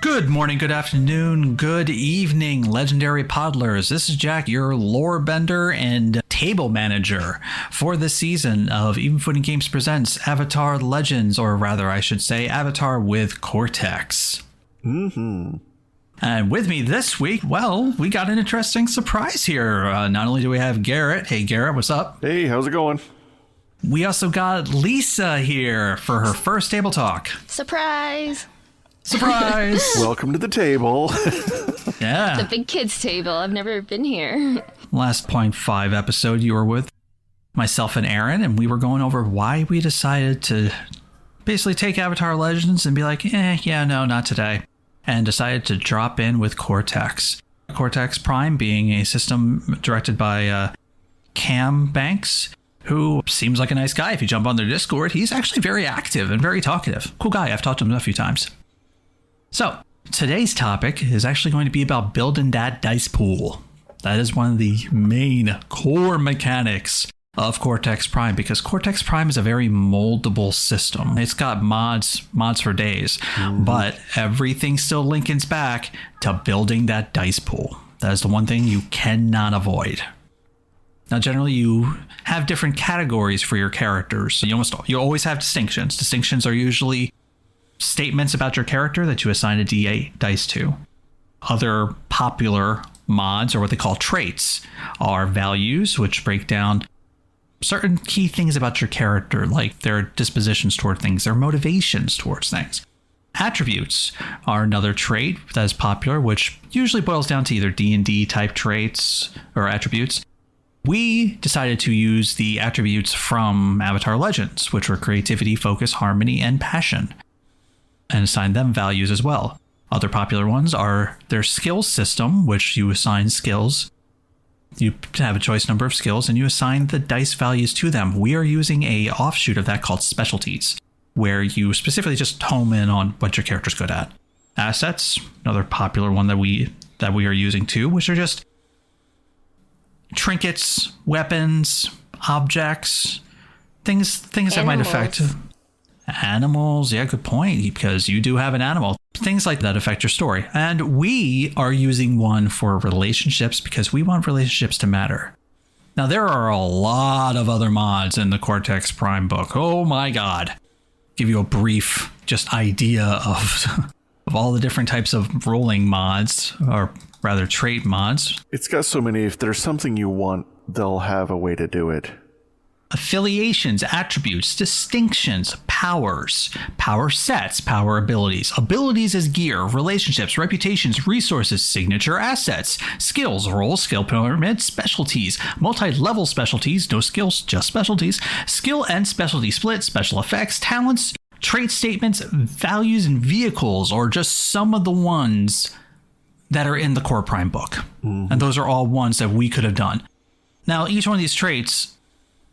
Good morning, good afternoon, good evening, legendary podlers. This is Jack, your lore bender and table manager for this season of Even Footing Games Presents Avatar Legends, or rather, I should say, Avatar with Cortex. And with me this week, well, we got an interesting surprise here. Not only do we have Garrett. Hey, Garrett, what's up? Hey, how's it going? We also got Lisa here for her first table talk. Surprise! Surprise! Welcome to the table. Yeah. The big kids table. I've never been here. Last 0.5 episode, you were with myself and Aaron, and we were going over why we decided to basically take Avatar Legends and be like, no, not today. And decided to drop in with Cortex. Cortex Prime being a system directed by Cam Banks, who seems like a nice guy. If you jump on their Discord, he's actually very active and very talkative. Cool guy. I've talked to him a few times. So, today's topic is actually going to be about building that dice pool. That is one of the main core mechanics of Cortex Prime, because Cortex Prime is a very moldable system. It's got mods for days, but everything still links back to building that dice pool. That is the one thing you cannot avoid. Now, generally, you have different categories for your characters. So you always have distinctions. Distinctions are usually statements about your character that you assign a D8 dice to. Other popular mods, or what they call traits, are values, which break down certain key things about your character, like their dispositions toward things, their motivations towards things. Attributes are another trait that is popular, which usually boils down to either D&D type traits or attributes. We decided to use the attributes from Avatar Legends, which were creativity, focus, harmony, and passion, and assign them values as well. Other popular ones are their skills system, which you assign skills. You have a choice number of skills, and you assign the dice values to them. We are using a offshoot of that called specialties, where you specifically just home in on what your character's good at. Assets, another popular one that we are using too, which are just trinkets, weapons, objects, things that might affect animals. Yeah, good point, because you do have an animal. Things like that affect your story. And we are using one for relationships because we want relationships to matter. Now, there are a lot of other mods in the Cortex Prime book. Oh my God. Give you a brief just idea of all the different types of rolling mods, or rather trait mods. It's got so many. If there's something you want, they'll have a way to do it. Affiliations, attributes, distinctions, powers, power sets, power abilities. Abilities as gear, relationships, reputations, resources, signature assets, skills, roles, skill pyramid, specialties, multi-level specialties, no skills, just specialties, skill and specialty split, special effects, talents, trait statements, values, and vehicles, or just some of the ones that are in the Core Prime book. And those are all ones that we could have done. Now, each one of these traits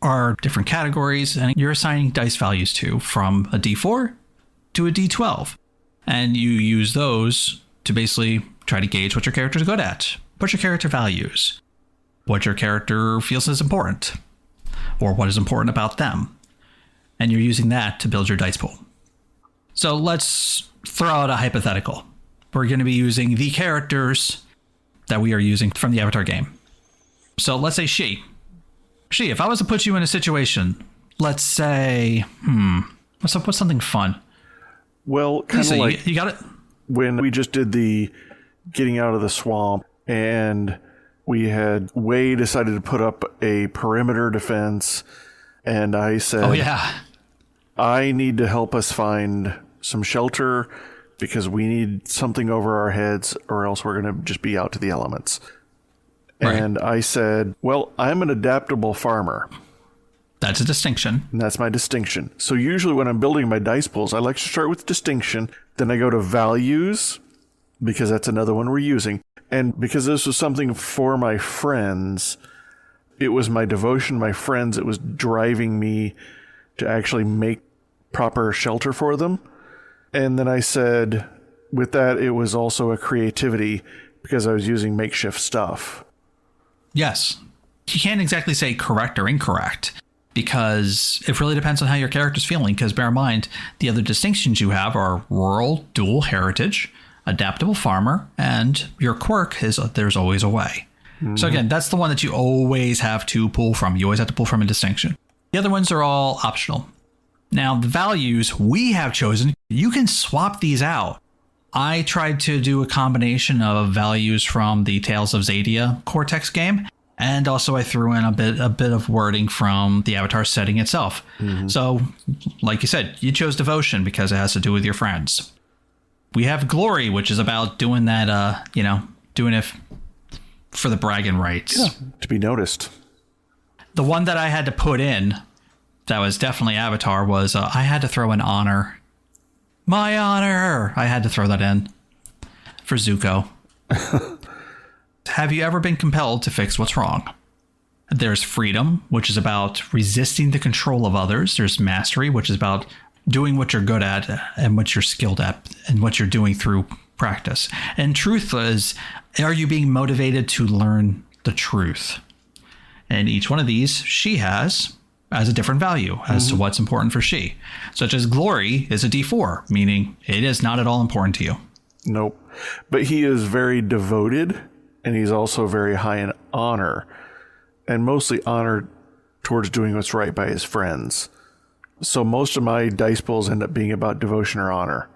are different categories, and you're assigning dice values to, from a D4 to a D12. And you use those to basically try to gauge what your character's good at, what your character values, what your character feels is important, or what is important about them. And you're using that to build your dice pool. So let's throw out a hypothetical. We're going to be using the characters that we are using from the Avatar game. So let's say She, if I was to put you in a situation, let's say, what's something fun? Well, kind of like you got it. When we just did the getting out of the swamp, and we had Wei decided to put up a perimeter defense, and I said, "Oh yeah, I need to help us find some shelter because we need something over our heads, or else we're going to just be out to the elements." Right. And I said, well, I'm an adaptable farmer. That's a distinction. And that's my distinction. So usually when I'm building my dice pools, I like to start with distinction. Then I go to values, because that's another one we're using. And because this was something for my friends, it was my devotion to my friends. It was driving me to actually make proper shelter for them. And then I said, with that, it was also a creativity, because I was using makeshift stuff. Yes. You can't exactly say correct or incorrect, because it really depends on how your character's feeling. Because bear in mind, the other distinctions you have are rural, dual heritage, adaptable farmer, and your quirk is there's always a way. So again, that's the one that you always have to pull from. You always have to pull from a distinction. The other ones are all optional. Now, the values we have chosen, you can swap these out. I tried to do a combination of values from the Tales of Xadia Cortex game, and also I threw in a bit of wording from the avatar setting itself. So, like you said, you chose devotion because it has to do with your friends. We have glory, which is about doing that, doing it for the bragging rights. Yeah, to be noticed. The one that I had to put in that was definitely avatar was I had to throw an honor. My honor! I had to throw that in for Zuko. Have you ever been compelled to fix what's wrong? There's freedom, which is about resisting the control of others. There's mastery, which is about doing what you're good at and what you're skilled at and what you're doing through practice. And truth is, are you being motivated to learn the truth? And each one of these she has a different value as to what's important for she. Such as glory is a D4, meaning it is not at all important to you. Nope. But he is very devoted, and he's also very high in honor, and mostly honor towards doing what's right by his friends. So most of my dice pulls end up being about devotion or honor.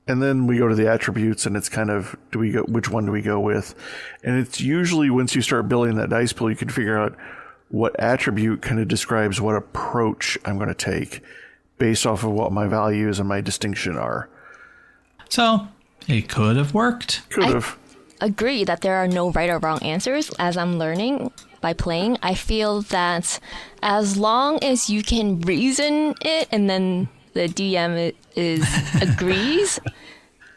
And then we go to the attributes, and it's kind of, which one do we go with? And it's usually once you start building that dice pool, you can figure out what attribute kind of describes what approach I'm going to take based off of what my values and my distinction are. So it could have worked. Could have. I agree that there are no right or wrong answers. As I'm learning by playing, I feel that as long as you can reason it and then the DM agrees,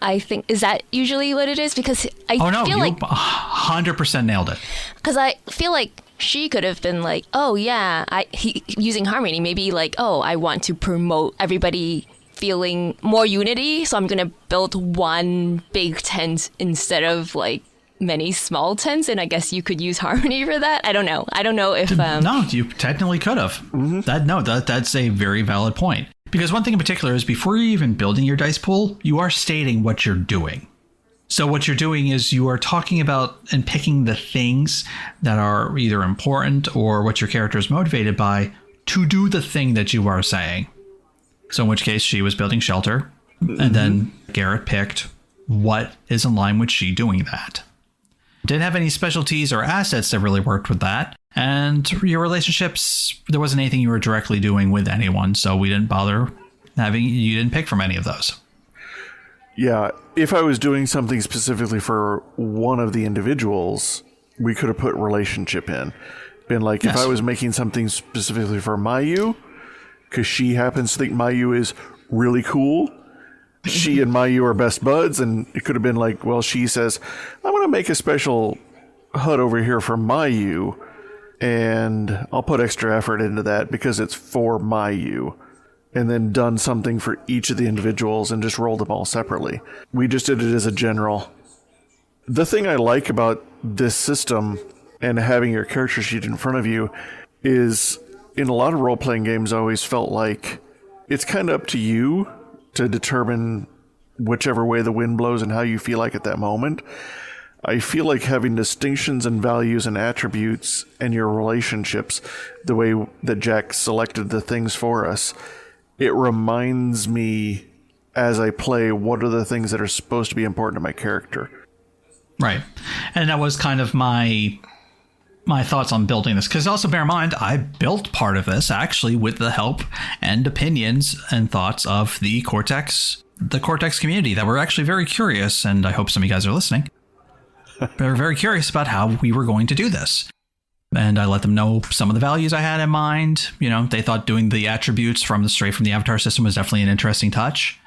I think, is that usually what it is? Because I feel like 100% nailed it. Because I feel like she could have been like, oh yeah, using harmony, maybe like, oh, I want to promote everybody feeling more unity, so I'm gonna build one big tent instead of like many small tents, and I guess you could use harmony for that. I don't know if no, you technically could have. That's a very valid point, because one thing in particular is before you're even building your dice pool, you are stating what you're doing. So what you're doing is you are talking about and picking the things that are either important or what your character is motivated by to do the thing that you are saying. So in which case she was building shelter, and then Garrett picked what is in line with she doing that. Didn't have any specialties or assets that really worked with that. And your relationships, there wasn't anything you were directly doing with anyone, so we didn't bother you didn't pick from any of those. Yeah, if I was doing something specifically for one of the individuals, we could have put relationship in. Been like, yes. If I was making something specifically for Mayu, because she happens to think Mayu is really cool, she and Mayu are best buds, and it could have been like, well, she says, I'm going to make a special hut over here for Mayu, and I'll put extra effort into that because it's for Mayu. And then done something for each of the individuals and just rolled them all separately. We just did it as a general. The thing I like about this system and having your character sheet in front of you is, in a lot of role-playing games, I always felt like it's kind of up to you to determine whichever way the wind blows and how you feel like at that moment. I feel like having distinctions and values and attributes and your relationships, the way that Jack selected the things for us, it reminds me as I play what are the things that are supposed to be important to my character. Right. And that was kind of my thoughts on building this, because also bear in mind, I built part of this actually with the help and opinions and thoughts of the Cortex community that were actually very curious, and I hope some of you guys are listening. They were very curious about how we were going to do this. And I let them know some of the values I had in mind. You know, they thought doing the attributes straight from the avatar system was definitely an interesting touch.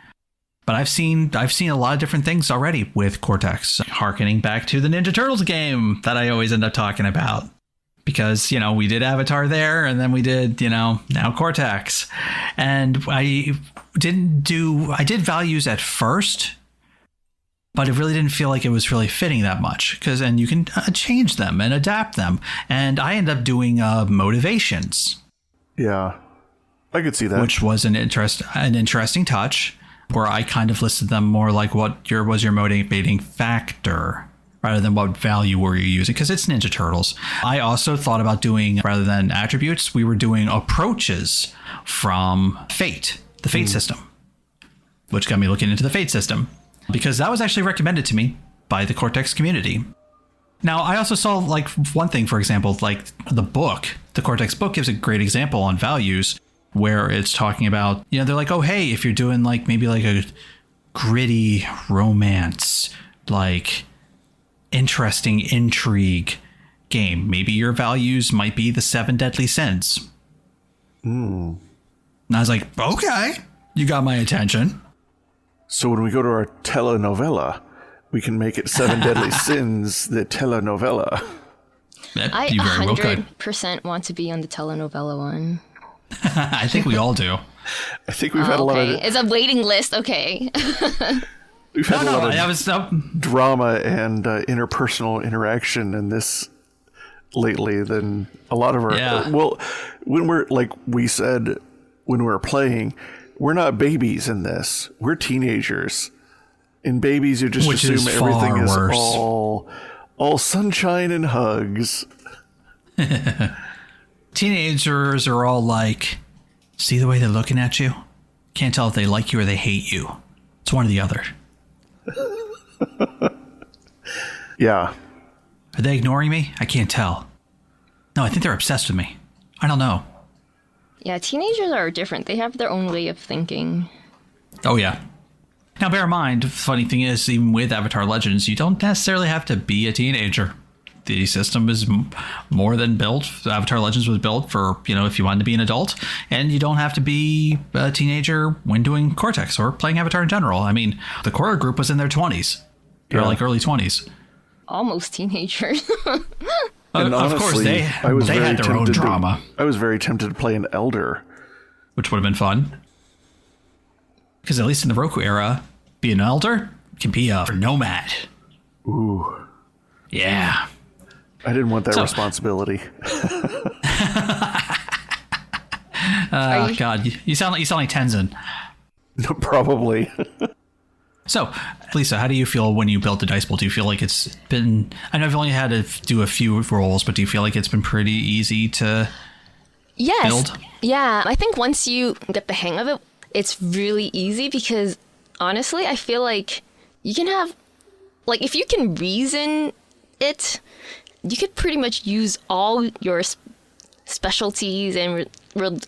But I've seen a lot of different things already with Cortex, harkening back to the Ninja Turtles game that I always end up talking about. Because, you know, we did Avatar there, and then we did, you know, now Cortex. And I did values at first, but it really didn't feel like it was really fitting that much, and you can change them and adapt them. And I ended up doing motivations. Yeah, I could see that. Which was an interesting touch. where I kind of listed them more like what was your motivating factor rather than what value were you using, because it's Ninja Turtles. I also thought about doing, rather than attributes, we were doing approaches from Fate, the Fate system, which got me looking into the Fate system, because that was actually recommended to me by the Cortex community. Now, I also saw like one thing, for example, like the Cortex book gives a great example on values where it's talking about, they're like, oh, hey, if you're doing like maybe like a gritty romance, like interesting intrigue game, maybe your values might be the 7 deadly sins. And I was like, okay, you got my attention. So when we go to our telenovela, we can make it 7 Deadly Sins, the telenovela. I 100% want to be on the telenovela one. I think we all do. I think we've had a lot of... It's a waiting list, okay. We've had a lot of drama and interpersonal interaction in this lately than a lot of our... well, when we're, like we said, when we're playing, we're not babies in this. We're teenagers. In babies, you just assume everything is all sunshine and hugs. Teenagers are all like, see the way they're looking at you? Can't tell if they like you or they hate you. It's one or the other. Yeah. Are they ignoring me? I can't tell. No, I think they're obsessed with me. I don't know. Yeah, teenagers are different. They have their own way of thinking. Oh, yeah. Now, bear in mind, the funny thing is, even with Avatar Legends, you don't necessarily have to be a teenager. The system is more than built. Avatar Legends was built for, if you wanted to be an adult, and you don't have to be a teenager when doing Cortex or playing Avatar in general. I mean, the core group was in their 20s. They're like early 20s. Almost teenagers. And honestly, of course, they had their own drama. I was very tempted to play an elder. Which would have been fun. Because at least in the Roku era, be an elder can be a nomad. Ooh. Yeah. I didn't want that responsibility. God, you sound like Tenzin. Probably. So, Lisa, how do you feel when you built the dice pool? Do you feel like it's been... I know you've only had to do a few rolls, but do you feel like it's been pretty easy to build? Yeah, I think once you get the hang of it, it's really easy because, honestly, I feel like you can have... Like, if you can reason it, you could pretty much use all your specialties and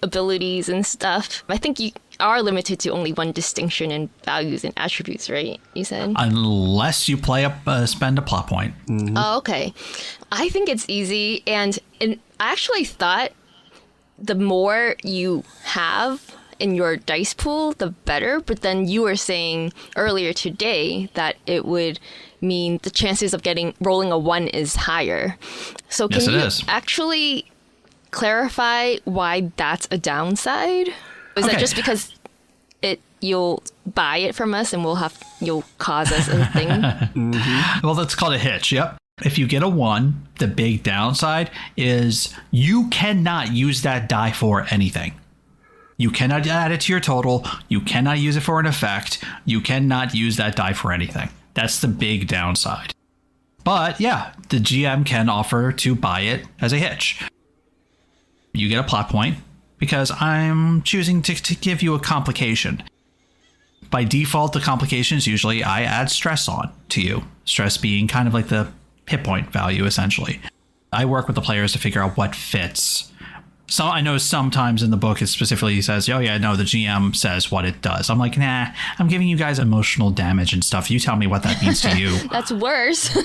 abilities and stuff. I think you are limited to only one distinction in values and attributes, right? You said? Unless you spend a plot point. Mm-hmm. Oh, okay. I think it's easy, and I actually thought the more you have in your dice pool, the better. But then you were saying earlier today that it would mean the chances of rolling a 1 is higher. So can you actually clarify why that's a downside? Is that just because you'll buy it from us and you'll cause us a thing? Mm-hmm. Well, that's called a hitch. Yep. If you get a 1, the big downside is you cannot use that die for anything. You cannot add it to your total. You cannot use it for an effect. You cannot use that die for anything. That's the big downside. But yeah, the GM can offer to buy it as a hitch. You get a plot point because I'm choosing to give you a complication. By default, the complications usually I add stress on to you. Stress being kind of like the hit point value, essentially. I work with the players to figure out what fits. So I know sometimes in the book it specifically says, oh yeah, no, the GM says what it does. I'm like, nah, I'm giving you guys emotional damage and stuff. You tell me what that means to you. That's worse.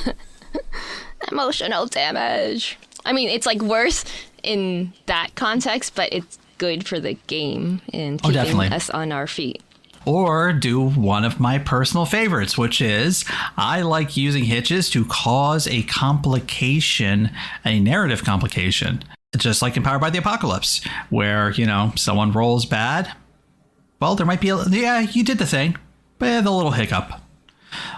Emotional damage. I mean, it's like worse in that context, but it's good for the game and keeping us on our feet. Or do one of my personal favorites, which is I like using hitches to cause a complication, a narrative complication. Just like in Powered by the Apocalypse, where, someone rolls bad. Well, there might be you did the thing, but the little hiccup.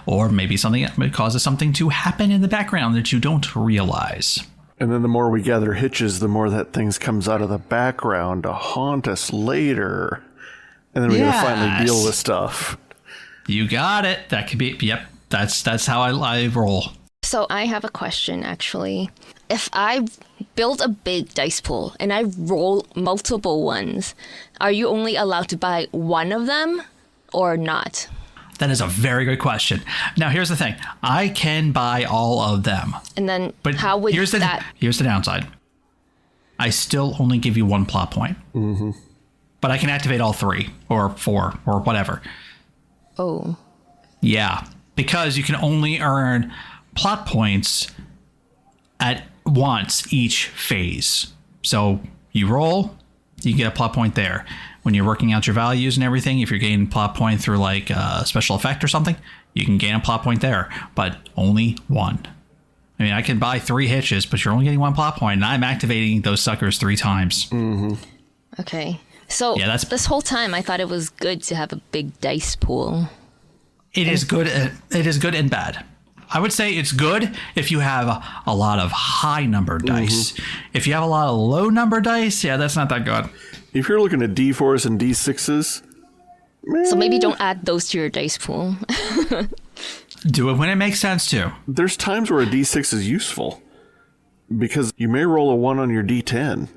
Or maybe something that causes something to happen in the background that you don't realize. And then the more we gather hitches, the more that things comes out of the background to haunt us later. And then we gotta finally deal with stuff. You got it. That could be. Yep. That's how I roll. So I have a question, actually. If I build a big dice pool and I roll multiple ones, are you only allowed to buy one of them or not? That is a very good question. Now, here's the thing. I can buy all of them. And then But how would here's the downside. I still only give you one plot point. Mm-hmm. But I can activate all 3 or 4 or whatever. Oh. Yeah, because you can only earn plot points at once each phase. So you roll, you get a plot point there. When you're working out your values and everything, if you're getting a plot point through like a special effect or something, you can gain a plot point there, but only one. I mean, I can buy 3 hitches, but you're only getting one plot point, and I'm activating those suckers 3 times. Mm-hmm. Okay. So Yeah, this whole time I thought it was good to have a big dice pool. It is good. It is good and bad. I would say it's good if you have a lot of high number dice. Mm-hmm. If you have a lot of low number dice, yeah, that's not that good. If you're looking at D4s and D6s, So maybe don't add those to your dice pool. Do it when it makes sense too. there's times where a D6 is useful because you may roll a 1 on your D10,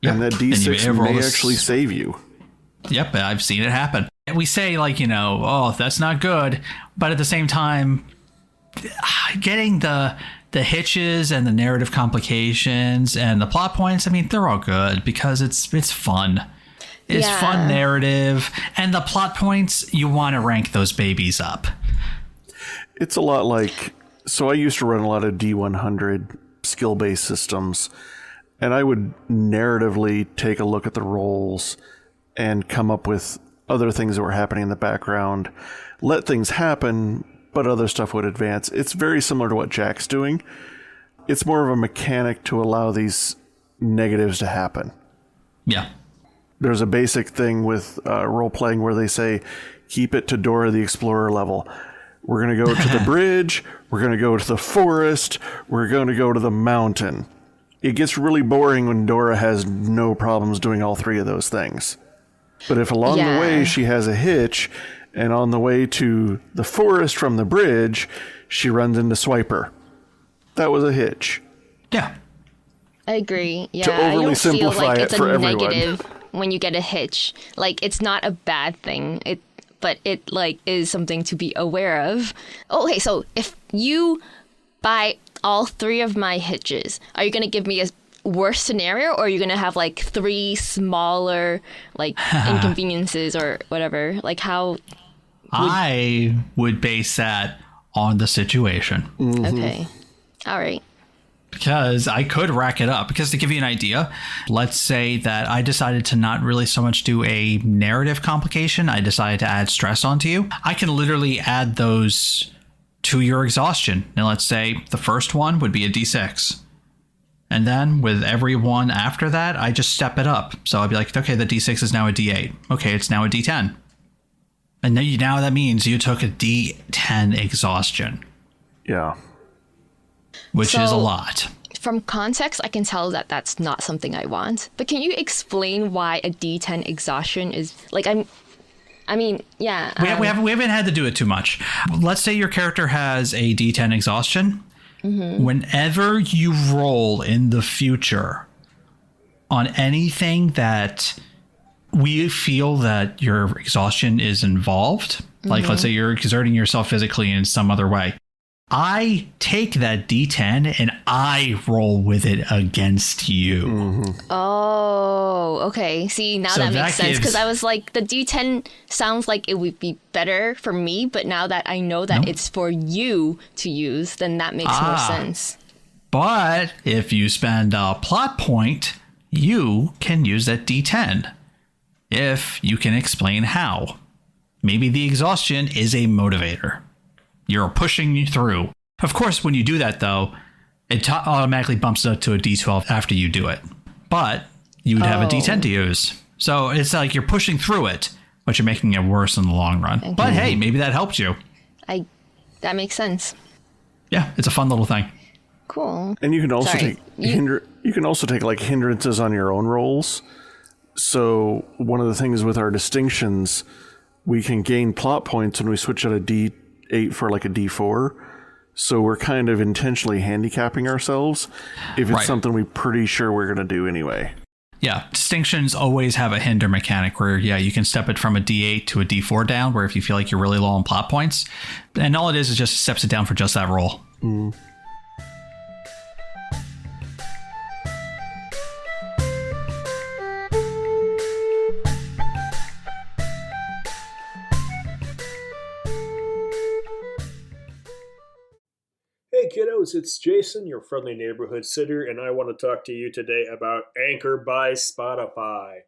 Yep. and that And you D6 roll may a actually save you. Yep, I've seen it happen. We say like, oh, that's not good, but at the same time, getting the hitches and the narrative complications and the plot points, I mean, they're all good because it's fun. It's fun narrative, and the plot points, you want to rank those babies up. It's a lot like, so I used to run a lot of D100 skill-based systems, and I would narratively take a look at the rolls and come up with other things that were happening in the background, let things happen, but other stuff would advance. It's very similar to what Jack's doing. It's more of a mechanic to allow these negatives to happen. Yeah. There's a basic thing with role-playing where they say, keep it to Dora the Explorer level. We're going to go to the bridge, we're going to go to the forest, we're going to go to the mountain. It gets really boring when Dora has no problems doing all 3 of those things. But if along the way she has a hitch, and on the way to the forest from the bridge, she runs into Swiper, that was a hitch. Yeah. I agree. Yeah, To overly I don't feel simplify like it it's for a everyone. negative when you get a hitch. Like, it's not a bad thing. But it like is something to be aware of. Okay, so if you buy all 3 of my hitches, are you gonna give me a worse scenario, or are you gonna have like 3 smaller like inconveniences or whatever? Like how? I would base that on the situation. Mm-hmm. Okay, all right. Because I could rack it up. Because to give you an idea, let's say that I decided to not really so much do a narrative complication. I decided to add stress onto you. I can literally add those to your exhaustion. And let's say the first one would be a D6. And then with every one after that, I just step it up. So I'd be like, okay, the D6 is now a D8. Okay, it's now a D10. And now that means you took a D10 exhaustion. Yeah. Which is a So- lot. From context, I can tell that that's not something I want. But can you explain why a D10 exhaustion is like I mean, yeah. We haven't had to do it too much. Let's say your character has a D10 exhaustion. Mm-hmm. Whenever you roll in the future on anything that we feel that your exhaustion is involved, like let's say you're exerting yourself physically in some other way, I take that D10 and I roll with it against you. Mm-hmm. Oh, okay. See, now So that that makes sense. Because gives- I was like, the D10 sounds like it would be better for me, but now that I know that it's for you to use, then that makes more sense. But if you spend a plot point, you can use that D10. If you can explain how. Maybe the exhaustion is a motivator. You're pushing you through. Of course, when you do that, though, it automatically bumps up to a D12 after you do it. But you would have a D10 to use. So it's like you're pushing through it, but you're making it worse in the long run. Okay. But hey, maybe that helped you. That makes sense. Yeah, it's a fun little thing. Cool. And you can also Sorry. you can also take like hindrances on your own rolls. So one of the things with our distinctions, we can gain plot points when we switch out a D8 for like a D4. So we're kind of intentionally handicapping ourselves if it's something we're pretty sure we're going to do anyway. Yeah, distinctions always have a hinder mechanic where, you can step it from a D8 to a D4 down, where if you feel like you're really low on plot points, and all it is just steps it down for just that roll. Mm. Hey kiddos, it's Jason, your friendly neighborhood sitter, and I want to talk to you today about Anchor by Spotify.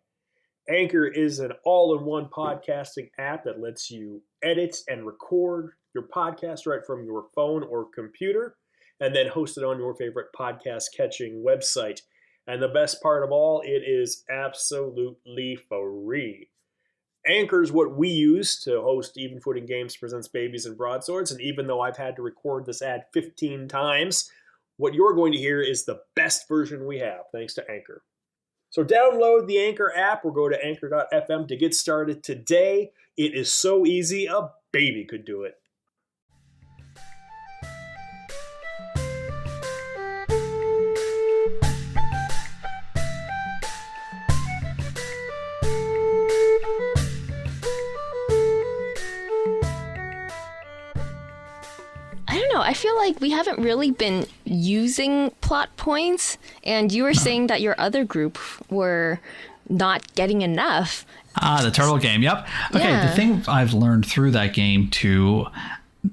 Anchor is an all-in-one podcasting app that lets you edit and record your podcast right from your phone or computer, and then host it on your favorite podcast-catching website. And the best part of all, it is absolutely free. Anchor is what we use to host Even Footing Games Presents Babies and Broadswords, and even though I've had to record this ad 15 times, what you're going to hear is the best version we have, thanks to Anchor. So download the Anchor app or go to anchor.fm to get started today. It is so easy, a baby could do it. I don't know. I feel like we haven't really been using plot points, and you were saying that your other group were not getting enough. The turtle game. Yep. Okay. Yeah. The thing I've learned through that game to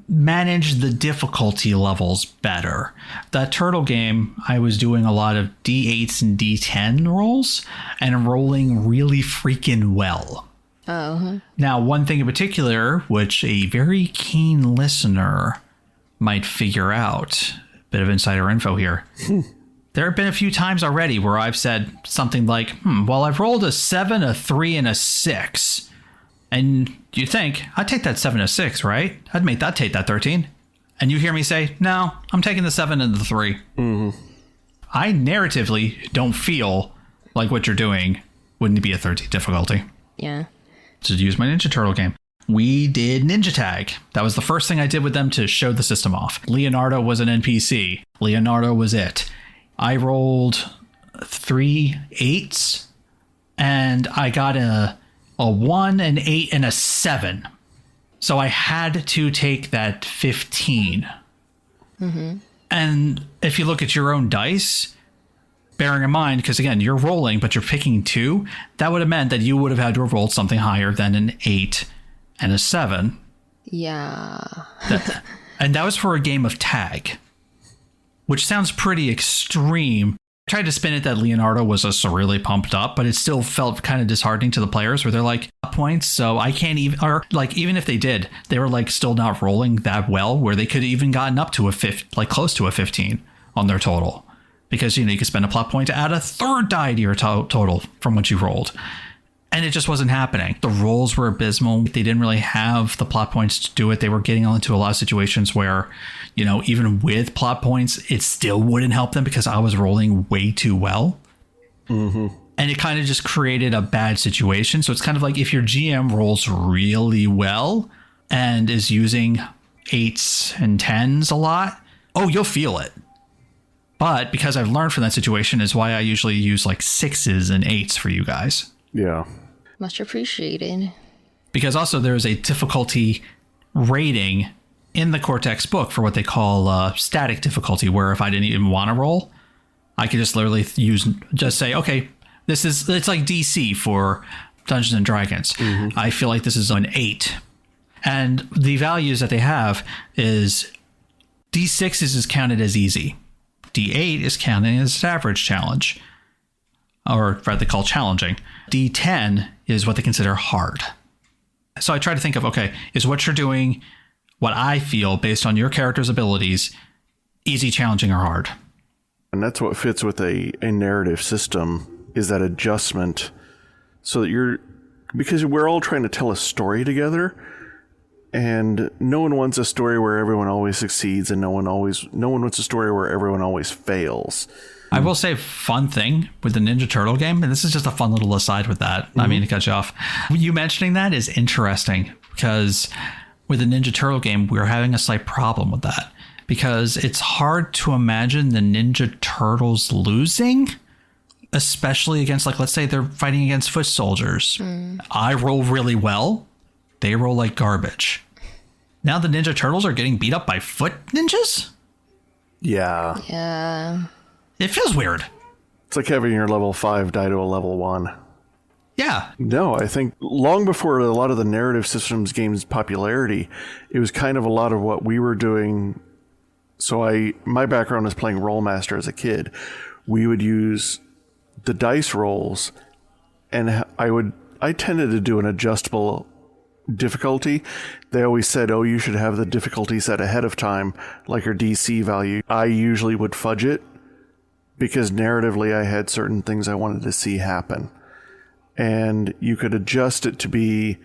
manage the difficulty levels better. That turtle game, I was doing a lot of D8s and D10 rolls and rolling really freaking well. Oh. Now, one thing in particular, which a very keen listener might figure out, bit of insider info here. There have been a few times already where I've said something like, well, I've rolled a 7, a 3, and a 6. And you think, I'd take that 7 and a 6, right? I'd make that take that 13. And you hear me say, no, I'm taking the 7 and the 3. Mm-hmm. I narratively don't feel like what you're doing wouldn't be a 13 difficulty. Yeah. To use my Ninja Turtle game. We did Ninja Tag. That was the first thing I did with them to show the system off. Leonardo was an NPC. Leonardo was it. I rolled 3 8s, and I got a 1, an 8, and a 7. So I had to take that 15. Mm-hmm. And if you look at your own dice, bearing in mind, because again, you're rolling, but you're picking 2, that would have meant that you would have had to have rolled something higher than an 8 and a 7. Yeah. And that was for a game of tag, which sounds pretty extreme. I tried to spin it that Leonardo was just really pumped up, but it still felt kind of disheartening to the players where they're like, points, so I can't even, or like, even if they did, they were like still not rolling that well, where they could have even gotten up to like close to a 15 on their total. Because, you could spend a plot point to add a third die to your total from what you rolled. And it just wasn't happening. The rolls were abysmal. They didn't really have the plot points to do it. They were getting into a lot of situations where, even with plot points, it still wouldn't help them because I was rolling way too well. Mm-hmm. And it kind of just created a bad situation. So it's kind of like if your GM rolls really well and is using 8s and 10s a lot, you'll feel it. But because I've learned from that situation is why I usually use like 6s and 8s for you guys. Yeah. Much appreciated. Because also there is a difficulty rating in the Cortex book for what they call static difficulty, where if I didn't even want to roll, I could just literally say, okay, it's like DC for Dungeons and Dragons. Mm-hmm. I feel like this is an 8. And the values that they have is D6 is counted as easy. D8 is counted as average challenge, or rather called challenging. D10 is what they consider hard. So I try to think of, okay, is what you're doing, what I feel based on your character's abilities, easy, challenging, or hard? And that's what fits with a narrative system, is that adjustment, so that because we're all trying to tell a story together, And no one wants a story where everyone always succeeds, and no one wants a story where everyone always fails. I will say, fun thing with the Ninja Turtle game, and this is just a fun little aside with that. I mean to cut you off. You mentioning that is interesting, because with the Ninja Turtle game, we're having a slight problem with that, because it's hard to imagine the Ninja Turtles losing, especially against, like, let's say they're fighting against foot soldiers. I roll really well. They roll like garbage. Now the Ninja Turtles are getting beat up by foot ninjas? Yeah. Yeah. It feels weird. It's like having your level 5 die to a level 1. Yeah. No, I think long before a lot of the narrative systems games' popularity, it was kind of a lot of what we were doing. So my background is playing Rollmaster as a kid. We would use the dice rolls, and I tended to do an adjustable difficulty. They always said, oh, you should have the difficulty set ahead of time, like your DC value. I usually would fudge it, because narratively I had certain things I wanted to see happen. And you could adjust it to be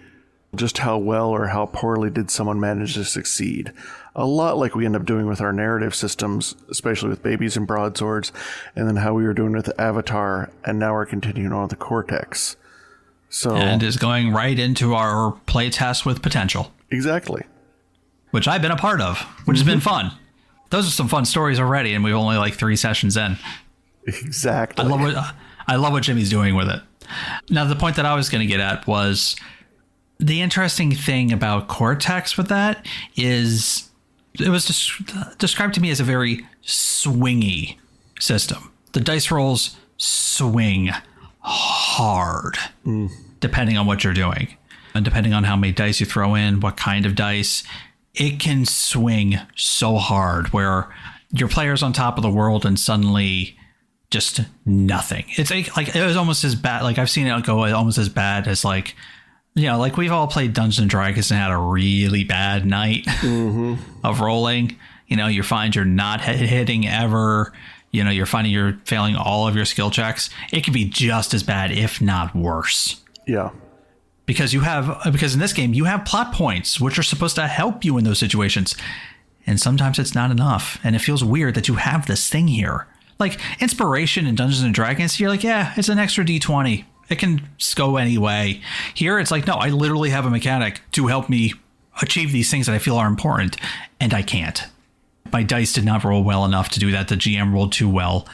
just how well or how poorly did someone manage to succeed. A lot like we end up doing with our narrative systems, especially with Babies and Broadswords, and then how we were doing with Avatar, and now we're continuing on with the Cortex. So, And is going right into our playtest with Potential. Exactly. Which I've been a part of, which has been fun. Those are some fun stories already, and we've only like 3 sessions in. Exactly. I love what Jimmy's doing with it. Now, the point that I was going to get at was the interesting thing about Cortex with that is it was described to me as a very swingy system. The dice rolls swing hard, depending on what you're doing. And depending on how many dice you throw in, what kind of dice, it can swing so hard where your player's on top of the world and suddenly just nothing. It's like it was almost as bad. Like I've seen it go almost as bad as like, you know, like we've all played Dungeons and Dragons and had a really bad night of rolling. You know, you find you're not hitting ever. You know, you're finding you're failing all of your skill checks. It could be just as bad, if not worse. Yeah. Because in this game, you have plot points, which are supposed to help you in those situations. And sometimes it's not enough. And it feels weird that you have this thing here. Like inspiration in Dungeons and Dragons, you're like, yeah, it's an extra D20. It can go any way. Here, it's like, no, I literally have a mechanic to help me achieve these things that I feel are important. And I can't. My dice did not roll well enough to do that. The GM rolled too well.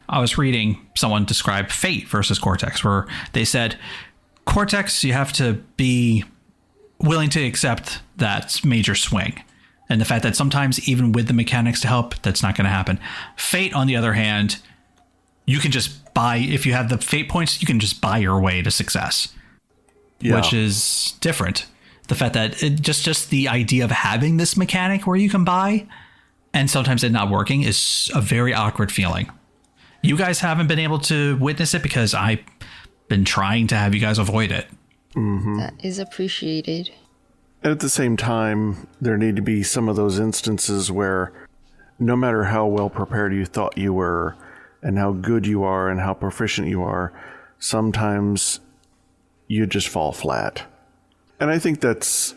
I was reading someone describe Fate versus Cortex, where they said, Cortex, you have to be willing to accept that major swing. And the fact that sometimes even with the mechanics to help, that's not going to happen. Fate, on the other hand, you can just buy, if you have the fate points, you can just buy your way to success, which is different. The fact that just the idea of having this mechanic where you can buy and sometimes it not working is a very awkward feeling. You guys haven't been able to witness it because I've been trying to have you guys avoid it. That is appreciated. And at the same time, there need to be some of those instances where no matter how well prepared you thought you were and how good you are and how proficient you are, sometimes you just fall flat. And I think that's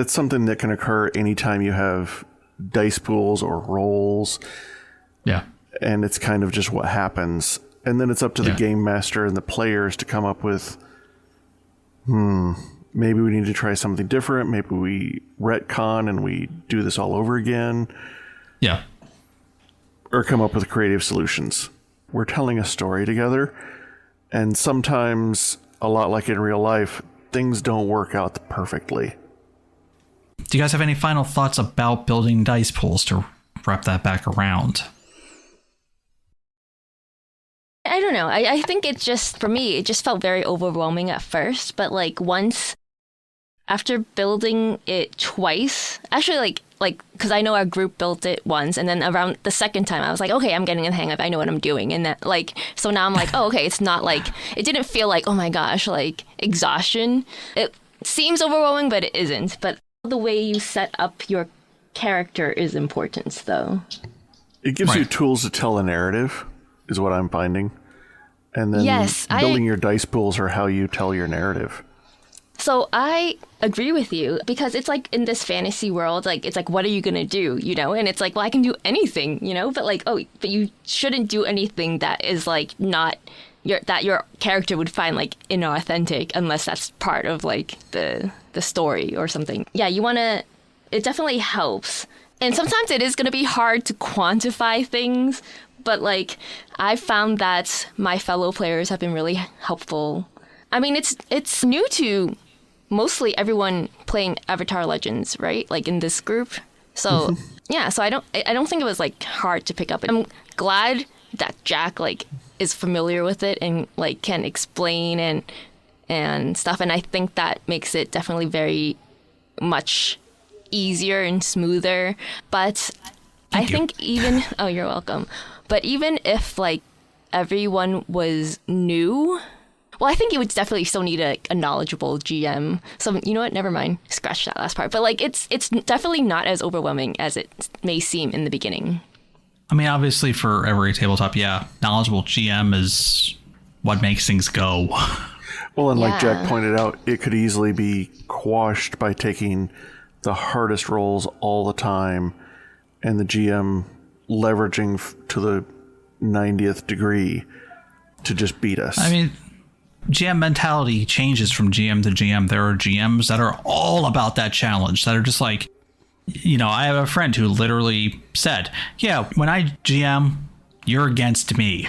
something that can occur anytime you have dice pools or rolls. Yeah. And it's kind of just what happens. And then it's up to the game master and the players to come up with, maybe we need to try something different. Maybe we retcon and we do this all over again. Yeah. Or come up with creative solutions. We're telling a story together. And sometimes, a lot like in real life, things don't work out perfectly. Do you guys have any final thoughts about building dice pools to wrap that back around? I don't know. I think it just, for me, it just felt very overwhelming at first. But like once, after building it twice, actually like because I know our group built it once, and then around the second time, I was like, okay, I'm getting the hang of it. I know what I'm doing. And that like, so now I'm like, oh, okay, it's not like, it didn't feel like, oh my gosh, like exhaustion. It seems overwhelming, but it isn't. But the way you set up your character is important, though. It gives you tools to tell a narrative, is what I'm finding. And then building your dice pools are how you tell your narrative. So I agree with you because it's like in this fantasy world, like it's like, what are you gonna do, you know? And it's like, well, I can do anything, you know? But like, oh, but you shouldn't do anything that is like not that your character would find like inauthentic unless that's part of like the story or something. Yeah, you wanna. It definitely helps, and sometimes it is gonna be hard to quantify things. But like, I found that my fellow players have been really helpful. I mean, it's new to mostly everyone playing Avatar Legends, right? Like in this group. So yeah, so I don't think it was like hard to pick up. I'm glad that Jack like is familiar with it and like can explain and stuff. And I think that makes it definitely very much easier and smoother. But I think even oh, you're welcome. But even if like everyone was new, well, I think you would definitely still need a knowledgeable GM. So you know what? Never mind. Scratch that last part. But like it's definitely not as overwhelming as it may seem in the beginning. I mean, obviously for every tabletop, yeah, knowledgeable GM is what makes things go. Well, and like Jack pointed out, it could easily be quashed by taking the hardest rolls all the time and the GM leveraging to the 90th degree to just beat us. I mean, GM mentality changes from GM to GM. There are GMs that are all about that challenge, that are just like, you know, I have a friend who literally said, yeah, when I GM, you're against me.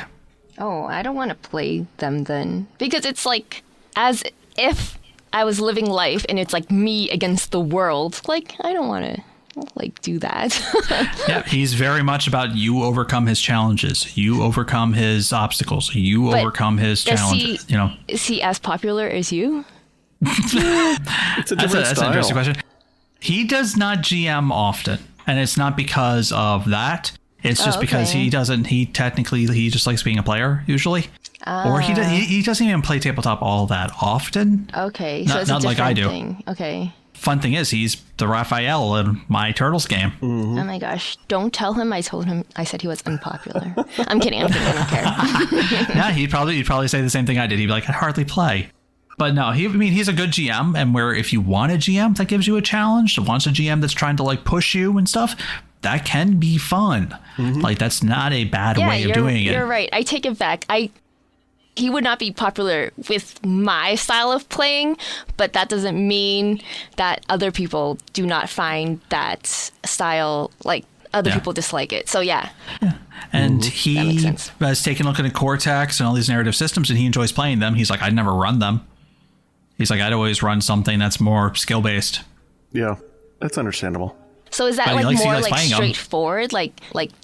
Oh, I don't want to play them then. Because it's like, as if I was living life and it's like me against the world. Like, I don't want to like do that. Yeah, he's very much about you overcome his challenges, you overcome his obstacles, you overcome his challenges. You know, is he as popular as you? It's a different that's style. an interesting question. He does not GM often, and it's not because of that. It's just because he doesn't. He just likes being a player usually, or he doesn't even play tabletop all that often. Okay, so it's a different thing. Okay. Fun thing is, he's the Raphael in my Turtles game. Mm-hmm. Oh my gosh! Don't tell him I told him I said he was unpopular. I'm kidding. I don't care. Yeah, he'd probably say the same thing I did. He'd be like, I hardly play. But no, he's a good GM, and where if you want a GM that gives you a challenge, that wants a GM that's trying to like push you and stuff, that can be fun. Mm-hmm. Like that's not a bad way of doing it. You're right. I take it back. He would not be popular with my style of playing, but that doesn't mean that other people do not find that style, like other people dislike it. So yeah. And he has taken a look at Cortex and all these narrative systems, and he enjoys playing them. He's like, I'd never run them. He's like, I'd always run something that's more skill-based. Yeah, that's understandable. So is that like more like straightforward, like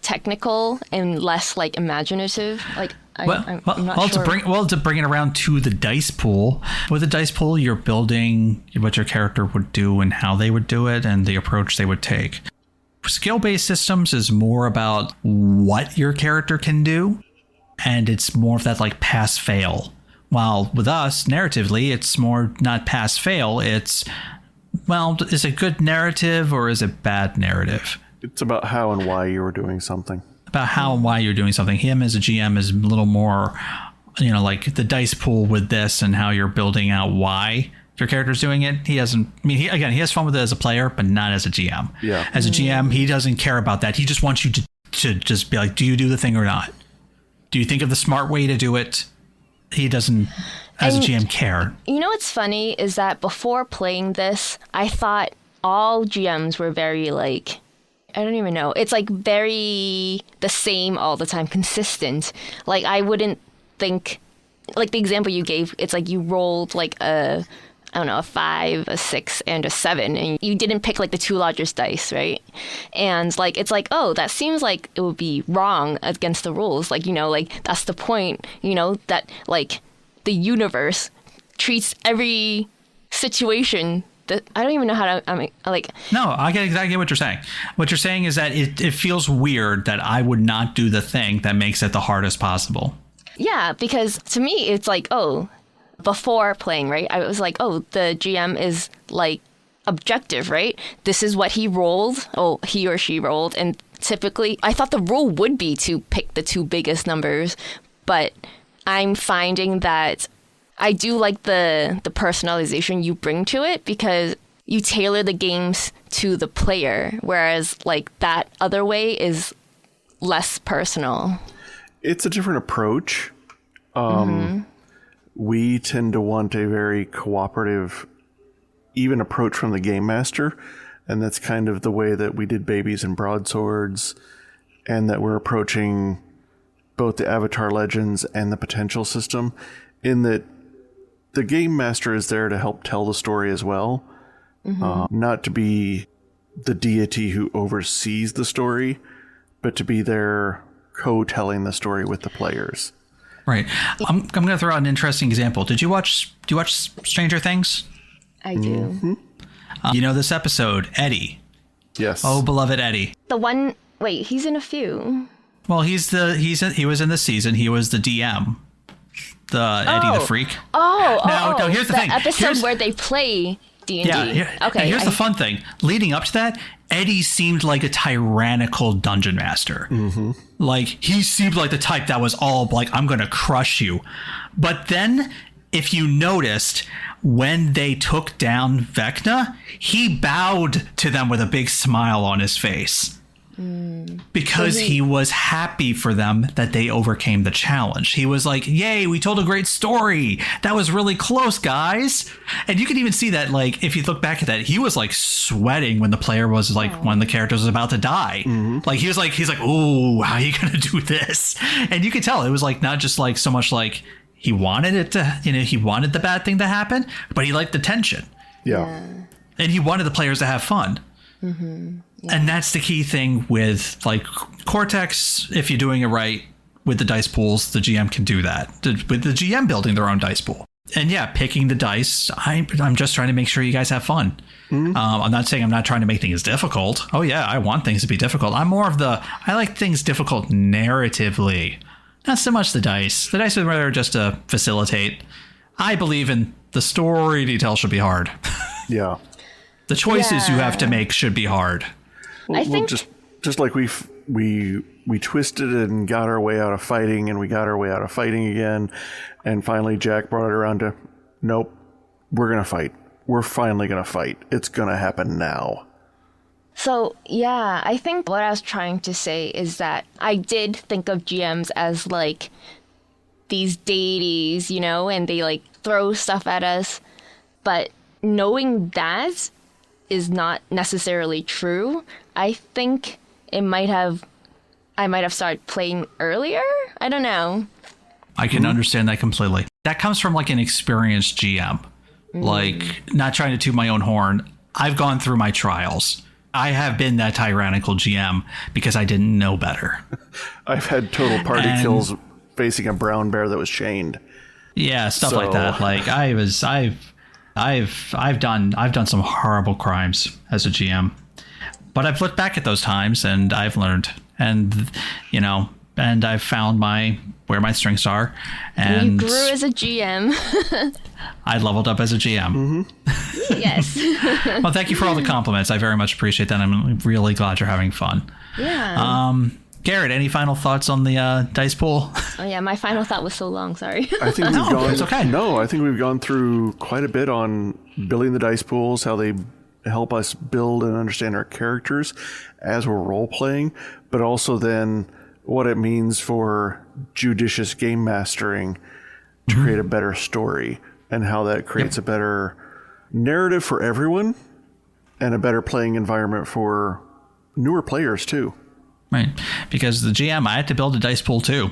technical and less like imaginative? Like I'm not sure. To bring it around to the dice pool. With the dice pool, you're building what your character would do and how they would do it and the approach they would take. Skill-based systems is more about what your character can do, and it's more of that like pass-fail. While with us, narratively, it's more not pass-fail, it's, well, is it good narrative or is it bad narrative? It's about how and why you were doing something. About how and why you're doing something. Him as a GM is a little more, you know, like the dice pool with this and how you're building out why your character's doing it. He doesn't, I mean, he has fun with it as a player, but not as a GM. Yeah. As a GM, he doesn't care about that. He just wants you to just be like, do you do the thing or not? Do you think of the smart way to do it? He doesn't, as a GM, care. You know what's funny is that before playing this, I thought all GMs were very like, I don't even know. It's like very the same all the time, consistent. Like I wouldn't think, like the example you gave, it's like you rolled like a 5, a 6, and a 7, and you didn't pick like the two largest dice, right? And like it's like, oh, that seems like it would be wrong against the rules. Like, you know, like that's the point, you know, that like the universe treats every situation that I don't even know how to No, I get exactly what you're saying. What you're saying is that it feels weird that I would not do the thing that makes it the hardest possible. Yeah, because to me it's like, oh, before playing, right? I was like, oh, the GM is like objective, right? This is what he rolled. Oh, he or she rolled. And typically, I thought the rule would be to pick the two biggest numbers. But I'm finding that I do like the personalization you bring to it, because you tailor the games to the player, whereas like that other way is less personal. It's a different approach. We tend to want a very cooperative, even approach from the game master. And that's kind of the way that we did Babies and Broadswords, and that we're approaching both the Avatar Legends and the potential system, in that the game master is there to help tell the story as well, not to be the deity who oversees the story, but to be there co-telling the story with the players. Right. I'm going to throw out an interesting example. Do you watch Stranger Things? I do. You know this episode, Eddie. Yes. Oh, beloved Eddie. The one, wait, he's in a few. Well, he was in the season. He was the DM. Eddie the Freak. No, here's the thing. Episode where they play D&D. Yeah. Okay. And here's the fun thing. Leading up to that, Eddie seemed like a tyrannical dungeon master. Mm-hmm. Like, he seemed like the type that was all like, I'm going to crush you. But then, if you noticed, when they took down Vecna, he bowed to them with a big smile on his face. Because he was happy for them that they overcame the challenge. He was like, yay, we told a great story. That was really close, guys. And you can even see that, like, if you look back at that, he was like sweating when the player was like, when the character was about to die. Like, he's like, ooh, how are you going to do this? And you could tell it was like, not just like so much like he wanted it to, he wanted the bad thing to happen, but he liked the tension. Yeah. And he wanted the players to have fun. Yeah. And that's the key thing with like Cortex. If you're doing it right with the dice pools, the GM can do that with the GM building their own dice pool. And yeah, picking the dice. I'm just trying to make sure you guys have fun. I'm not saying I'm not trying to make things difficult. Oh yeah, I want things to be difficult. I'm more of I like things difficult narratively, not so much the dice. The dice are rather just to facilitate. I believe in the story details should be hard. Yeah. The choices you have to make should be hard. I think just like we twisted and got our way out of fighting, and we got our way out of fighting again, and finally Jack brought it around to, nope, we're gonna fight. We're finally gonna fight. It's gonna happen now. So yeah, I think what I was trying to say is that I did think of GMs as like these deities, and they like throw stuff at us, but knowing that is not necessarily true. I think I might have started playing earlier. I don't know. I can understand that completely. That comes from like an experienced GM. Like, not trying to toot my own horn. I've gone through my trials. I have been that tyrannical GM because I didn't know better. I've had total party kills facing a brown bear that was chained. Yeah, stuff like that. Like I've done some horrible crimes as a GM, but I've looked back at those times and I've learned, and and I've found where my strengths are. And you grew as a GM. I leveled up as a GM. Yes. Well, thank you for all the compliments. I very much appreciate that. I'm really glad you're having fun. Yeah. Garrett, any final thoughts on the dice pool? Oh yeah, my final thought was so long. Sorry. I think we've gone. It's okay. No, I think we've gone through quite a bit on building the dice pools, how they help us build and understand our characters as we're role playing, but also then what it means for judicious game mastering to create a better story, and how that creates a better narrative for everyone and a better playing environment for newer players too. Right. Because the GM, I had to build a dice pool too.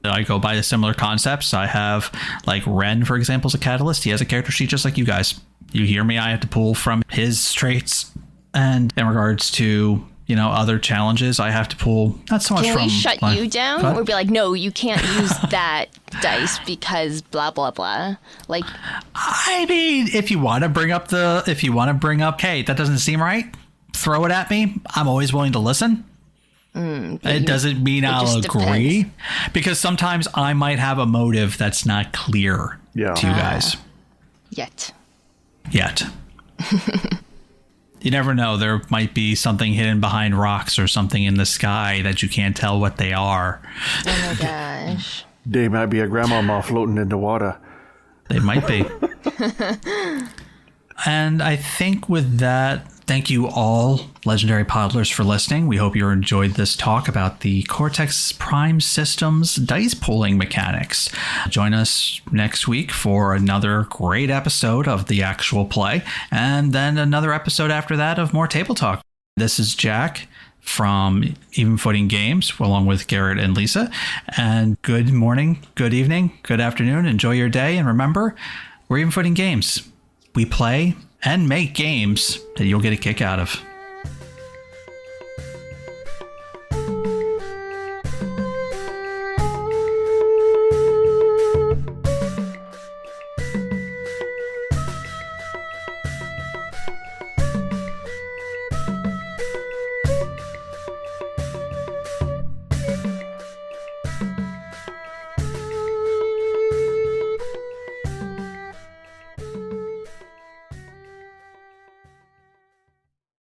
I go by the similar concepts. I have like Ren, for example, as a catalyst. He has a character sheet just like you guys. You hear me, I have to pull from his traits. And in regards to, other challenges, I have to pull not so much from... Can we shut you down? Or be like, no, you can't use that dice because blah, blah, blah. Like... I mean, if you want to bring up, hey, that doesn't seem right, throw it at me. I'm always willing to listen. It doesn't mean I'll agree. Depends. Because sometimes I might have a motive that's not clear to you guys. Yet. You never know. There might be something hidden behind rocks or something in the sky that you can't tell what they are. Oh my gosh. They might be a grandmama floating in the water. They might be. And I think with that, thank you all, Legendary Podlers, for listening. We hope you enjoyed this talk about the Cortex Prime system's dice pulling mechanics. Join us next week for another great episode of the actual play, and then another episode after that of more table talk. This is Jack from Even Footing Games, along with Garrett and Lisa. And good morning, good evening, good afternoon. Enjoy your day. And remember, we're Even Footing Games. We play and make games that you'll get a kick out of.